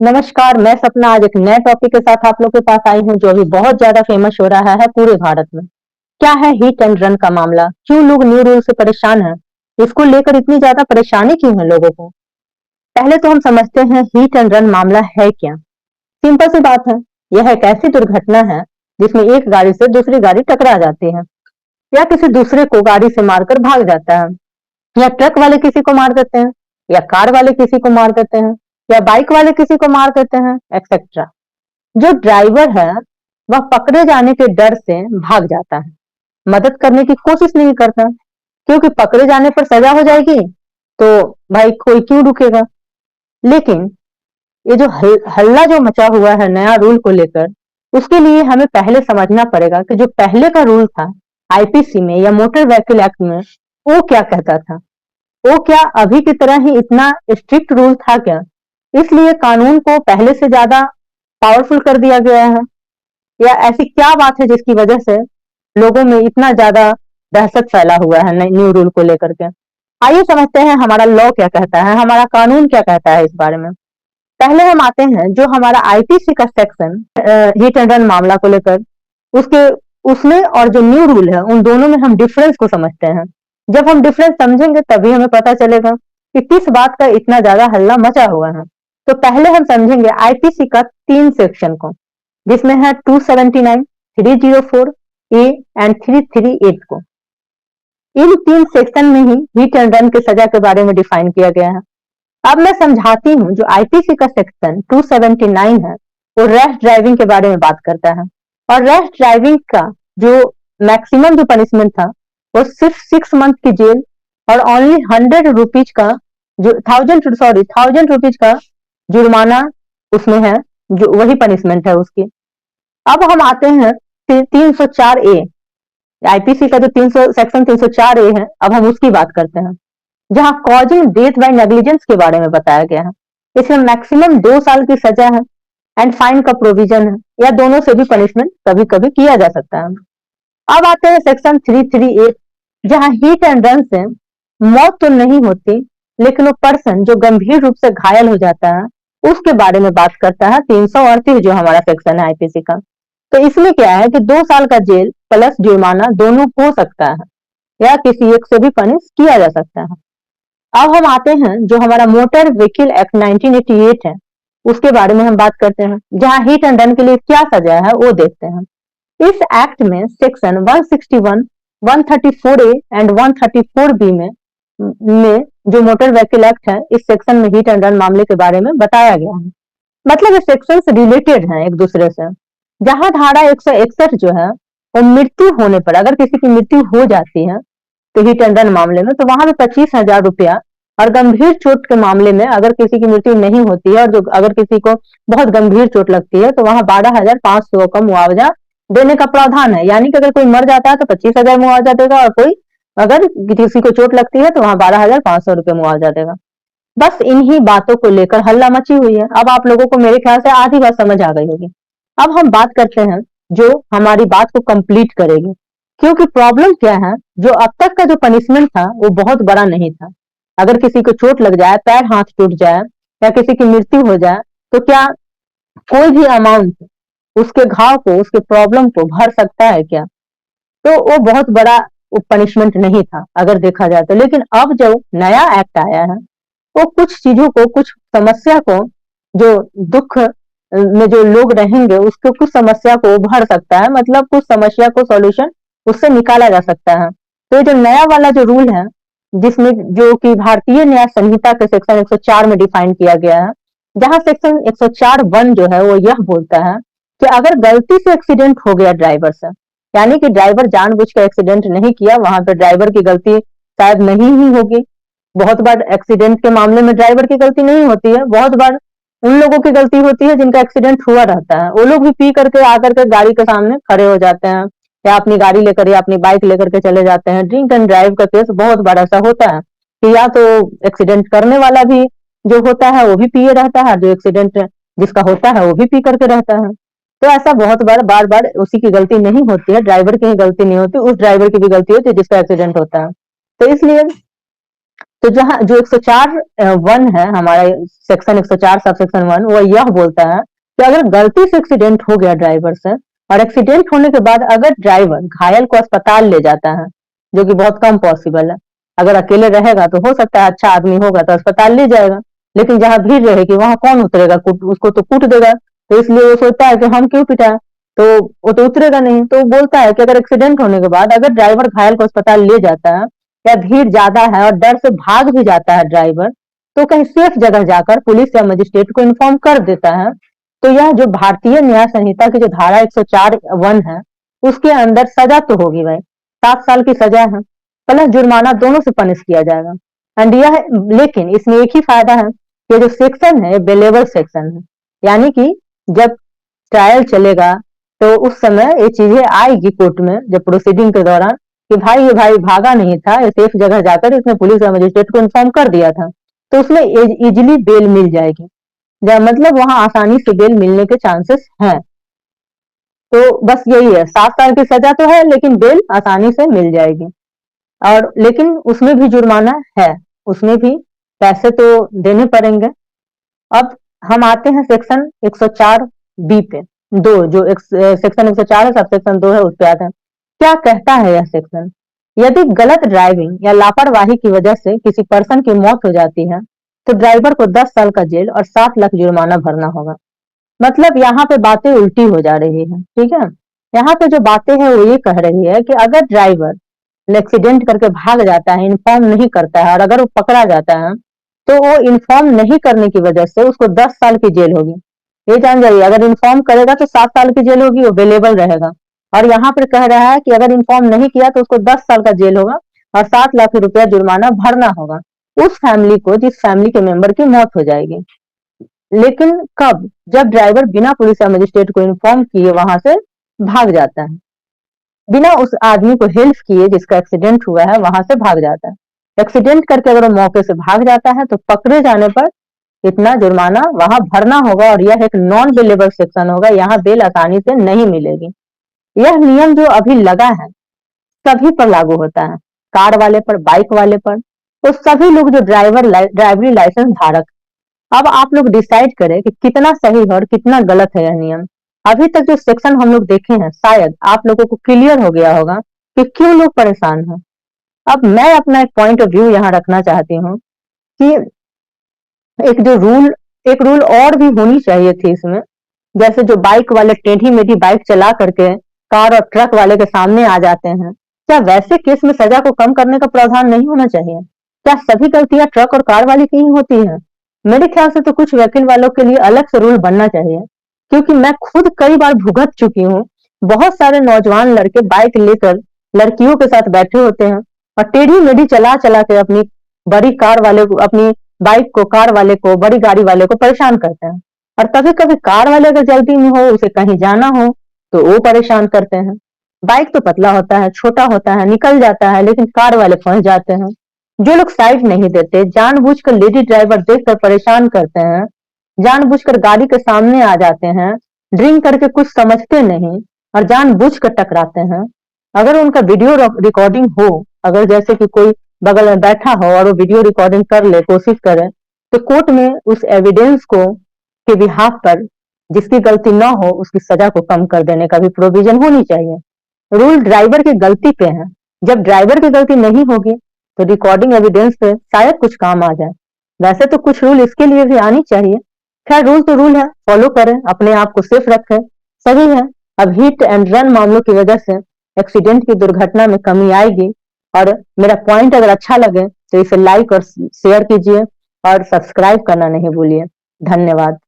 नमस्कार, मैं सपना आज एक नए टॉपिक के साथ आप लोग के पास आई हूँ जो अभी बहुत ज़्यादा फेमस हो रहा है पूरे भारत में। क्या है हिट एंड रन का मामला? क्यों लोग न्यू रूल से परेशान हैं? इसको लेकर इतनी ज़्यादा परेशानी क्यों है लोगों को? पहले तो हम समझते हैं हिट एंड रन मामला है क्या? सिंपल सी बात है, यह एक ऐसी दुर्घटना है जिसमें एक गाड़ी से दूसरी गाड़ी टकरा जाती है या किसी दूसरे को गाड़ी से मारकर भाग जाता है या ट्रक वाले किसी को मार देते हैं या कार वाले किसी को मार देते हैं या बाइक वाले किसी को मार देते हैं एक्सेट्रा। जो ड्राइवर है वह पकड़े जाने के डर से भाग जाता है, मदद करने की कोशिश नहीं करता क्योंकि पकड़े जाने पर सजा हो जाएगी तो भाई कोई क्यों रुकेगा। लेकिन ये जो हल्ला जो मचा हुआ है नया रूल को लेकर, उसके लिए हमें पहले समझना पड़ेगा कि जो पहले का रूल था आईपीसी में या मोटर व्हीकल एक्ट में, वो क्या कहता था। वो क्या अभी की तरह ही इतना स्ट्रिक्ट रूल था क्या? इसलिए कानून को पहले से ज्यादा पावरफुल कर दिया गया है या ऐसी क्या बात है जिसकी वजह से लोगों में इतना ज्यादा दहशत फैला हुआ है न्यू रूल को लेकर के। आइए समझते हैं हमारा लॉ क्या कहता है, हमारा कानून क्या कहता है इस बारे में। पहले हम आते हैं जो हमारा आईपीसी का सेक्शन हिट एंड रन मामला को लेकर, उसके उसमें और जो न्यू रूल है उन दोनों में हम डिफरेंस को समझते हैं। जब हम डिफरेंस समझेंगे तभी हमें पता चलेगा कि किस बात का इतना ज्यादा हल्ला मचा हुआ है। तो पहले हम समझेंगे आईपीसी का 3 सेक्शन को, जिसमें है 279, 304 ए एंड 338 को। इन 3 सेक्शन में ही हिट एंड रन की सजा के बारे में डिफाइन किया गया है। अब मैं समझाती हूँ। जो आईपीसी का सेक्शन 279 है वो रैश ड्राइविंग के बारे में बात करता है, और रैश ड्राइविंग का जो मैक्सिमम जो पनिशमेंट था वो सिर्फ 6 मंथ की जेल और ओनली 100 रुपीज का जो 1000 रुपीज का जुर्माना उसमें है, जो वही पनिशमेंट है उसकी। अब हम आते हैं 304 ए, आईपीसी का जो 304 ए है, अब हम उसकी बात करते हैं, जहां कॉजिंग डेथ बाय नेग्लिजेंस के बारे में बताया गया है। इसमें मैक्सिमम 2 साल की सजा है एंड फाइन का प्रोविजन है, या दोनों से भी पनिशमेंट कभी कभी किया जा सकता है। अब आते हैं सेक्शन 338, जहां हिट एंड रन से मौत तो नहीं होती लेकिन वो पर्सन जो गंभीर रूप से घायल हो जाता है उसके बारे में बात करता है। 338 जो हमारा सेक्शन है आईपीसी का, तो इसमें क्या है कि 2 साल का जेल प्लस जुर्माना दोनों हो सकता है या किसी एक से भी पनिश किया जा सकता है। अब हम आते हैं जो हमारा मोटर व्हीकल एक्ट 1988 है, उसके बारे में हम बात करते हैं, जहां हिट एंड रन के लिए क्या सजा है वो देखते हैं। इस एक्ट में सेक्शन 161, 134 ए एंड 134 बी में जो मोटर व्हीकल एक्ट है, इस सेक्शन में हिट एंड रन मामले के बारे में बताया गया है। मतलब ये सेक्शन रिलेटेड हैं एक दूसरे से। जहां धारा 161 जो है वो मृत्यु होने पर, अगर किसी की मृत्यु हो जाती है तो हिट एंड रन मामले में, तो वहां पे 25,000 रुपया, और गंभीर चोट के मामले में अगर किसी की मृत्यु नहीं होती है और जो अगर किसी को बहुत गंभीर चोट लगती है तो वहां 12,500 का मुआवजा देने का प्रावधान है। यानी कि अगर कोई मर जाता है तो 25,000 मुआवजा देगा, और कोई अगर किसी को चोट लगती है तो वहां 12,500 रुपये मुआवजा देगा। बस इन्हीं बातों को लेकर हल्ला मची हुई है। अब आप लोगों को मेरे ख्याल से आधी बात समझ आ गई होगी। अब हम बात करते हैं जो हमारी बात को कंप्लीट करेगी, क्योंकि प्रॉब्लम क्या है, जो अब तक का जो पनिशमेंट था वो बहुत बड़ा नहीं था। अगर किसी को चोट लग जाए, पैर हाथ टूट जाए या किसी की मृत्यु हो जाए, तो क्या कोई भी अमाउंट उसके घाव को, उसके प्रॉब्लम को भर सकता है क्या? तो वो बहुत बड़ा पनिशमेंट नहीं था अगर देखा जाए तो। लेकिन अब जो नया एक्ट आया है वो कुछ चीजों को, कुछ समस्या को, जो दुख में जो लोग रहेंगे उसको, कुछ समस्या को भर सकता है, मतलब कुछ समस्या को सॉल्यूशन उससे निकाला जा सकता है। तो ये जो नया वाला जो रूल है, जिसमें जो कि भारतीय न्याय संहिता के सेक्शन 104 में डिफाइन किया गया है, जहां सेक्शन 104(1) जो है वो यह बोलता है कि अगर गलती से एक्सीडेंट हो गया ड्राइवर से, यानी कि ड्राइवर जानबूझ कर एक्सीडेंट नहीं किया, वहां पर ड्राइवर की गलती शायद नहीं ही होगी। बहुत बार एक्सीडेंट के मामले में ड्राइवर की गलती नहीं होती है, बहुत बार उन लोगों की गलती होती है जिनका एक्सीडेंट हुआ रहता है। वो लोग भी पी करके आकर के गाड़ी के सामने खड़े हो जाते हैं, या अपनी गाड़ी लेकर या अपनी बाइक लेकर के चले जाते हैं। ड्रिंक एंड ड्राइव का केस बहुत बार ऐसा होता है कि या तो एक्सीडेंट करने वाला भी जो होता है वो भी पिए रहता है, जो एक्सीडेंट जिसका होता है वो भी पी करके रहता है। तो ऐसा बहुत बार बार उसी की गलती नहीं होती है, ड्राइवर की ही गलती नहीं होती, उस ड्राइवर की भी गलती होती है जिसका एक्सीडेंट होता है। तो इसलिए तो जहां जो 104(1) है हमारा सेक्शन 104 सब सेक्शन 1, वो यह बोलता है कि अगर गलती से एक्सीडेंट हो गया ड्राइवर से, और एक्सीडेंट होने के बाद अगर ड्राइवर घायल को अस्पताल ले जाता है, जो कि बहुत कम पॉसिबल है, अगर अकेले रहेगा तो हो सकता है अच्छा आदमी होगा तो अस्पताल ले जाएगा, लेकिन जहां भीड़ रहेगी वहां कौन उतरेगा, उसको तो कूट देगा। तो इसलिए वो सोचता है कि हम क्यों पिटाएं, तो वो तो उतरेगा नहीं। तो वो बोलता है कि अगर एक्सीडेंट होने के बाद अगर ड्राइवर घायल को अस्पताल ले जाता है या भीड़ ज्यादा है और डर से भाग भी जाता है ड्राइवर, तो कहीं सेफ जगह जाकर पुलिस या मजिस्ट्रेट को इन्फॉर्म कर देता है। तो यह जो भारतीय न्याय संहिता की जो धारा 104(1) है, उसके अंदर सजा तो होगी भाई, 7 साल की सजा है, प्लस जुर्माना, दोनों से पनिश किया जाएगा। एंड यह, लेकिन इसमें एक ही फायदा है कि जो सेक्शन है बेलेबल सेक्शन है, यानी कि जब ट्रायल चलेगा तो उस समय ये चीजें आएगी कोर्ट में, जब प्रोसीडिंग के दौरान, कि भाई ये भाई भागा नहीं था, ये सेफ जगह जाकर इसने पुलिस या मजिस्ट्रेट को इन्फॉर्म कर दिया था, तो उसमें इजिली बेल मिल जाएगी। मतलब वहां आसानी से बेल मिलने के चांसेस हैं। तो बस यही है, 7 साल की सजा तो है लेकिन बेल आसानी से मिल जाएगी। और लेकिन उसमें भी जुर्माना है, उसमें भी पैसे तो देने पड़ेंगे। अब हम आते हैं सेक्शन 104(b) पे, दो, जो सेक्शन 104 है, सब सेक्शन 2 है, उस पे आते हैं। क्या कहता है यह सेक्शन? यदि गलत ड्राइविंग या लापरवाही की वजह से किसी पर्सन की मौत हो जाती है, तो ड्राइवर को 10 साल का जेल और 7 लाख जुर्माना भरना होगा। मतलब यहाँ पे बातें उल्टी हो जा रही है, ठीक है। यहाँ पे जो बातें हैं वो ये कह रही है कि अगर ड्राइवर एक्सीडेंट करके भाग जाता है, इन्फॉर्म नहीं करता है, और अगर वो पकड़ा जाता है, तो वो इन्फॉर्म नहीं करने की वजह से उसको 10 साल की जेल होगी। ये जान जाइए, अगर इन्फॉर्म करेगा तो 7 साल की जेल होगी, वो अवेलेबल रहेगा। और यहाँ पर कह रहा है कि अगर इन्फॉर्म नहीं किया तो उसको 10 साल का जेल होगा और 7 लाख रुपया जुर्माना भरना होगा उस फैमिली को जिस फैमिली के मेंबर की मौत हो जाएगी। लेकिन कब? जब ड्राइवर बिना पुलिस या मजिस्ट्रेट को इन्फॉर्म किए वहां से भाग जाता है, बिना उस आदमी को हेल्प किए जिसका एक्सीडेंट हुआ है वहां से भाग जाता है। एक्सीडेंट करके अगर वो मौके से भाग जाता है तो पकड़े जाने पर इतना जुर्माना वहां भरना होगा, और यह एक नॉन बेलेबल सेक्शन होगा, यहाँ बेल आसानी से नहीं मिलेगी। यह नियम जो अभी लगा है सभी पर लागू होता है, कार वाले पर, बाइक वाले पर, तो सभी लोग जो ड्राइवरी लाइसेंस धारक। अब आप लोग डिसाइड करें कि कितना सही है और कितना गलत है यह नियम। अभी तक जो सेक्शन हम लोग देखे हैं, शायद आप लोगों को क्लियर हो गया होगा कि क्यों लोग परेशान हैं। अब मैं अपना एक पॉइंट ऑफ व्यू यहाँ रखना चाहती हूँ कि एक जो रूल एक रूल और भी होनी चाहिए थी इसमें। जैसे जो बाइक वाले टेढ़ी मेढ़ी बाइक चला करके कार और ट्रक वाले के सामने आ जाते हैं, क्या वैसे केस में सजा को कम करने का प्रावधान नहीं होना चाहिए? क्या सभी गलतियां ट्रक और कार वाले की ही होती हैं? मेरे ख्याल से तो कुछ वकील वालों के लिए अलग से रूल बनना चाहिए, क्योंकि मैं खुद कई बार भुगत चुकी हूँ। बहुत सारे नौजवान लड़के बाइक लेकर लड़कियों के साथ बैठे होते हैं और टेढ़ी मेढ़ी चला चला के अपनी बड़ी कार वाले को, अपनी बाइक को, कार वाले को, बड़ी गाड़ी वाले को परेशान करते हैं। और कभी कभी कार वाले अगर जल्दी में हो, उसे कहीं जाना हो, तो वो परेशान करते हैं। बाइक तो पतला होता है, छोटा होता है, निकल जाता है, लेकिन कार वाले फंस जाते हैं। जो लोग साइड नहीं देते, जानबूझकर लेडी ड्राइवर देखकर परेशान करते हैं, जानबूझकर गाड़ी के सामने आ जाते हैं, ड्रिंक करके कुछ समझते नहीं और जानबूझकर टकराते हैं। अगर उनका वीडियो रिकॉर्डिंग हो, अगर जैसे कि कोई बगल में बैठा हो और वो वीडियो रिकॉर्डिंग कर ले, कोशिश करे, तो कोर्ट में उस एविडेंस को के बिहाफ पर जिसकी गलती ना हो उसकी सजा को कम कर देने का भी प्रोविजन होनी चाहिए। रूल ड्राइवर की गलती पे है, जब ड्राइवर की गलती नहीं होगी तो रिकॉर्डिंग एविडेंस पे शायद कुछ काम आ जाए। वैसे तो कुछ रूल इसके लिए भी आनी चाहिए। खैर, रूल तो रूल है, फॉलो करें, अपने आप को सेफ रखें, सही है। अब हिट एंड रन मामलों की वजह से एक्सीडेंट की दुर्घटना में कमी आएगी। और मेरा पॉइंट अगर अच्छा लगे तो इसे लाइक और शेयर कीजिए और सब्सक्राइब करना नहीं भूलिए। धन्यवाद।